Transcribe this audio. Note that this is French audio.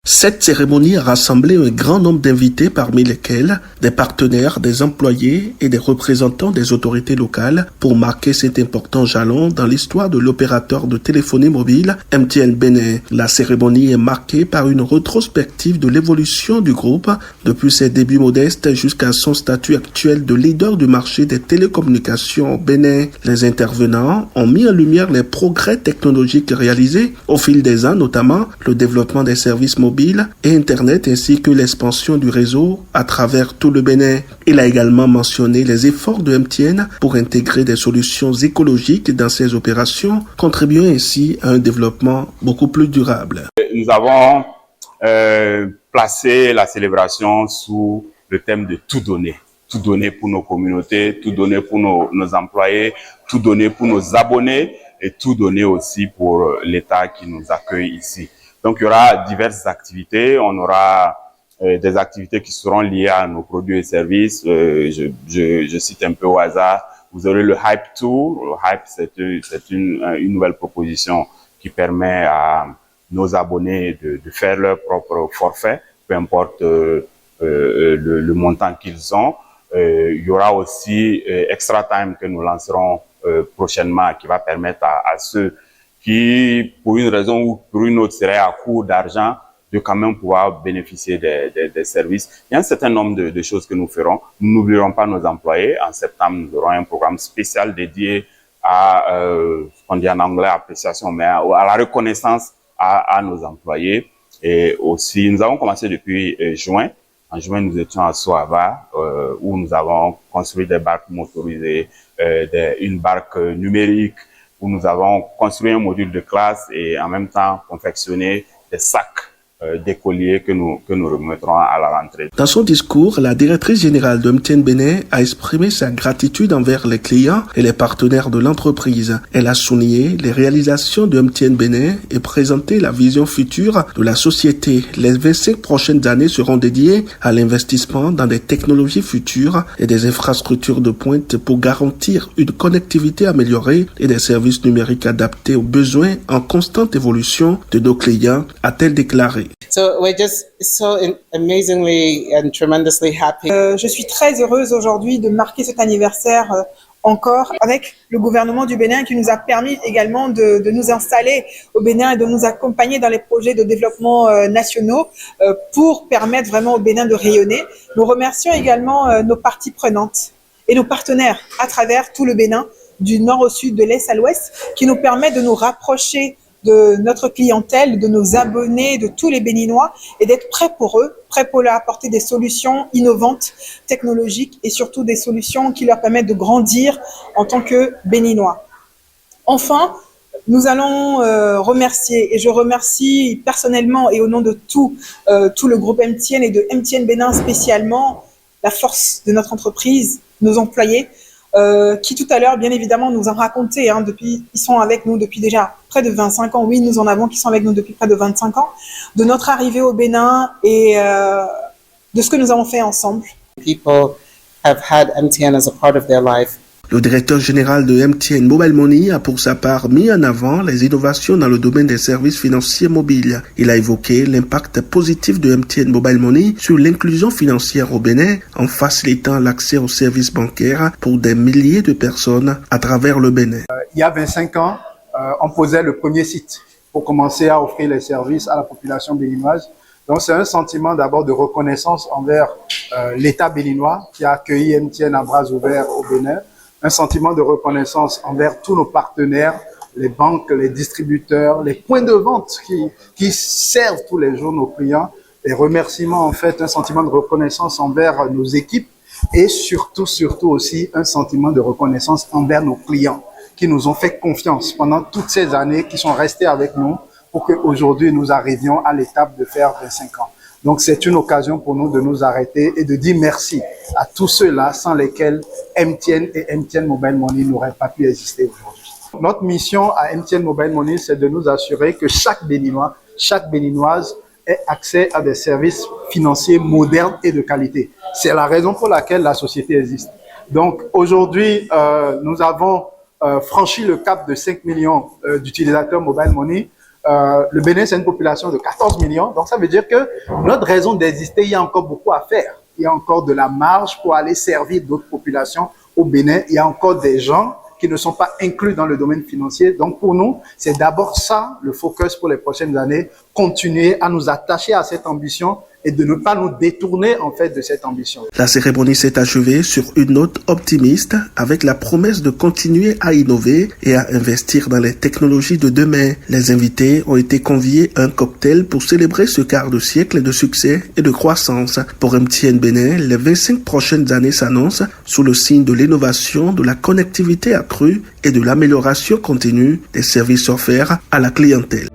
Cette cérémonie a rassemblé un grand nombre d'invités parmi lesquels des partenaires, des employés et des représentants des autorités locales pour marquer cet important jalon dans l'histoire de l'opérateur de téléphonie mobile MTN Bénin. La cérémonie est marquée par une rétrospective de l'évolution du groupe depuis ses débuts modestes jusqu'à son statut actuel de leader du marché des télécommunications au Bénin. Les intervenants ont mis en lumière les progrès technologiques réalisés au fil des ans, notamment le développement des services mobiles et Internet ainsi que l'expansion du réseau à travers tout le Bénin. Il a également mentionné les efforts de MTN pour intégrer des solutions écologiques dans ses opérations, contribuant ainsi à un développement beaucoup plus durable. Nous avons placé la célébration sous le thème de tout donner. Tout donner pour nos communautés, tout donner pour nos employés, tout donner pour nos abonnés et tout donner aussi pour l'État qui nous accueille ici. Donc, il y aura diverses activités. On aura des activités qui seront liées à nos produits et services. Je cite un peu au hasard. Vous aurez le Hype Tour. Le Hype, c'est une nouvelle proposition qui permet à nos abonnés de faire leur propre forfait, peu importe le montant qu'ils ont. Il y aura aussi Extra Time que nous lancerons prochainement, qui va permettre à ceux qui, pour une raison ou pour une autre, seraient à court d'argent, de quand même pouvoir bénéficier des services. Il y a un certain nombre de choses que nous ferons. Nous n'oublierons pas nos employés. En septembre, nous aurons un programme spécial dédié à, ce qu'on dit en anglais, appréciation, mais à la reconnaissance à nos employés. Et aussi, nous avons commencé depuis juin. En juin, nous étions à Soava, où nous avons construit des barques motorisées, une barque numérique, où nous avons construit un module de classe et en même temps confectionné des sacs d'écoliers que nous remettrons à la rentrée. Dans son discours, la directrice générale de MTN Bénin a exprimé sa gratitude envers les clients et les partenaires de l'entreprise. Elle a souligné les réalisations de MTN Bénin et présenté la vision future de la société. Les 25 prochaines années seront dédiées à l'investissement dans des technologies futures et des infrastructures de pointe pour garantir une connectivité améliorée et des services numériques adaptés aux besoins en constante évolution de nos clients, a-t-elle déclaré. So we're just so amazingly and tremendously happy. Je suis très heureuse aujourd'hui de marquer cet anniversaire encore avec le gouvernement du Bénin qui nous a permis également de nous installer au Bénin et de nous accompagner dans les projets de développement nationaux pour permettre vraiment au Bénin de rayonner. Nous remercions également nos parties prenantes et nos partenaires à travers tout le Bénin, du nord au sud, de l'est à l'ouest, qui nous permettent de nous rapprocher de notre clientèle, de nos abonnés, de tous les Béninois et d'être prêts pour eux, prêts pour leur apporter des solutions innovantes, technologiques et surtout des solutions qui leur permettent de grandir en tant que Béninois. Enfin, nous allons remercier, et je remercie personnellement et au nom de tout le groupe MTN et de MTN Bénin spécialement, la force de notre entreprise, nos employés, qui tout à l'heure, bien évidemment, nous ont raconté, ils sont avec nous depuis déjà près de 25 ans. Oui, nous en avons qui sont avec nous depuis près de 25 ans, de notre arrivée au Bénin et de ce que nous avons fait ensemble. People have had MTN as a part of their life. Le directeur général de MTN Mobile Money a pour sa part mis en avant les innovations dans le domaine des services financiers mobiles. Il a évoqué l'impact positif de MTN Mobile Money sur l'inclusion financière au Bénin en facilitant l'accès aux services bancaires pour des milliers de personnes à travers le Bénin. Il y a 25 ans, on posait le premier site pour commencer à offrir les services à la population béninoise. Donc c'est un sentiment d'abord de reconnaissance envers l'État béninois qui a accueilli MTN à bras ouverts au Bénin. Un sentiment de reconnaissance envers tous nos partenaires, les banques, les distributeurs, les points de vente qui servent tous les jours nos clients. Les remerciements, en fait, un sentiment de reconnaissance envers nos équipes et surtout aussi un sentiment de reconnaissance envers nos clients qui nous ont fait confiance pendant toutes ces années, qui sont restés avec nous pour qu'aujourd'hui nous arrivions à l'étape de faire 25 ans. Donc, c'est une occasion pour nous de nous arrêter et de dire merci à tous ceux-là sans lesquels MTN et MTN Mobile Money n'auraient pas pu exister aujourd'hui. Notre mission à MTN Mobile Money, c'est de nous assurer que chaque Béninois, chaque Béninoise ait accès à des services financiers modernes et de qualité. C'est la raison pour laquelle la société existe. Donc, aujourd'hui, nous avons franchi le cap de 5 millions d'utilisateurs Mobile Money. le Bénin, c'est une population de 14 millions. Donc, ça veut dire que notre raison d'exister, il y a encore beaucoup à faire. Il y a encore de la marge pour aller servir d'autres populations au Bénin. Il y a encore des gens qui ne sont pas inclus dans le domaine financier. Donc, pour nous, c'est d'abord ça, le focus pour les prochaines années, continuer à nous attacher à cette ambition et de ne pas nous détourner, en fait, de cette ambition. La cérémonie s'est achevée sur une note optimiste avec la promesse de continuer à innover et à investir dans les technologies de demain. Les invités ont été conviés à un cocktail pour célébrer ce quart de siècle de succès et de croissance. Pour MTN Bénin, les 25 prochaines années s'annoncent sous le signe de l'innovation, de la connectivité accrue et de l'amélioration continue des services offerts à la clientèle.